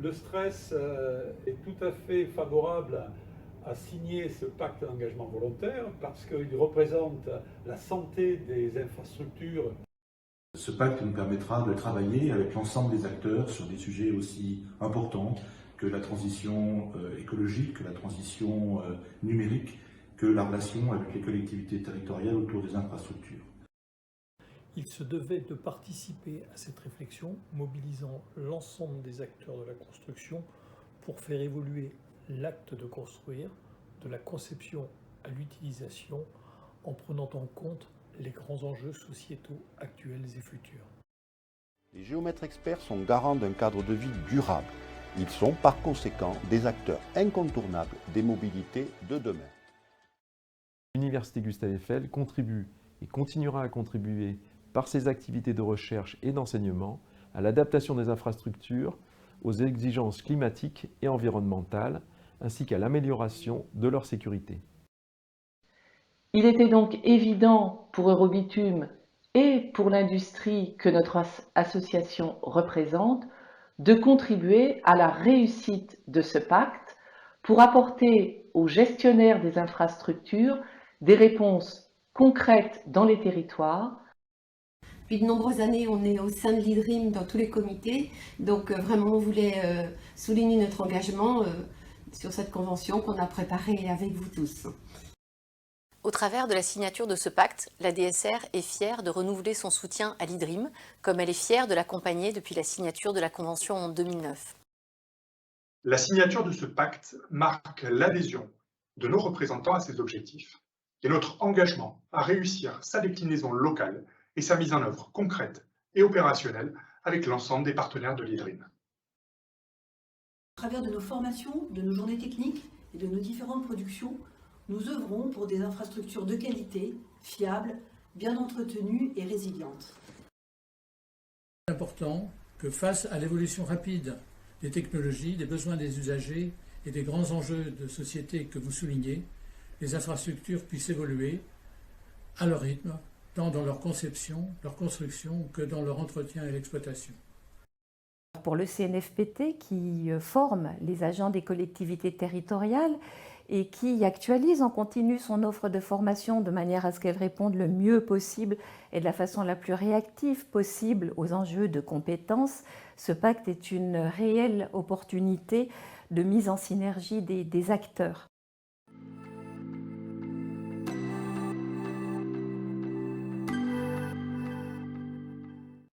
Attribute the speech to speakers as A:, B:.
A: Le stress est tout à fait favorable à signer ce pacte d'engagement volontaire parce qu'il représente la santé des infrastructures.
B: Ce pacte nous permettra de travailler avec l'ensemble des acteurs sur des sujets aussi importants que la transition écologique, que la transition numérique, que la relation avec les collectivités territoriales autour des infrastructures.
C: Il se devait de participer à cette réflexion, mobilisant l'ensemble des acteurs de la construction pour faire évoluer l'acte de construire, de la conception à l'utilisation, en prenant en compte les grands enjeux sociétaux actuels et futurs.
D: Les géomètres experts sont garants d'un cadre de vie durable. Ils sont par conséquent des acteurs incontournables des mobilités de demain.
E: L'Université Gustave Eiffel contribue et continuera à contribuer par ses activités de recherche et d'enseignement à l'adaptation des infrastructures aux exigences climatiques et environnementales, ainsi qu'à l'amélioration de leur sécurité.
F: Il était donc évident pour Eurobitume et pour l'industrie que notre association représente de contribuer à la réussite de ce pacte pour apporter aux gestionnaires des infrastructures des réponses concrètes dans les territoires.
G: Depuis de nombreuses années, on est au sein de l'IDRIM dans tous les comités, donc vraiment on voulait souligner notre engagement sur cette convention qu'on a préparée avec vous tous.
H: Au travers de la signature de ce pacte, la DSR est fière de renouveler son soutien à l'IDRIM, comme elle est fière de l'accompagner depuis la signature de la Convention en 2009.
I: La signature de ce pacte marque l'adhésion de nos représentants à ces objectifs et notre engagement à réussir sa déclinaison locale et sa mise en œuvre concrète et opérationnelle avec l'ensemble des partenaires de l'IDRIM.
J: À travers de nos formations, de nos journées techniques et de nos différentes productions, nous œuvrons pour des infrastructures de qualité, fiables, bien entretenues et résilientes.
K: C'est important que face à l'évolution rapide des technologies, des besoins des usagers et des grands enjeux de société que vous soulignez, les infrastructures puissent évoluer à leur rythme, tant dans leur conception, leur construction, que dans leur entretien et l'exploitation.
L: Pour le CNFPT qui forme les agents des collectivités territoriales et qui actualise en continu son offre de formation de manière à ce qu'elle réponde le mieux possible et de la façon la plus réactive possible aux enjeux de compétences, ce pacte est une réelle opportunité de mise en synergie des acteurs.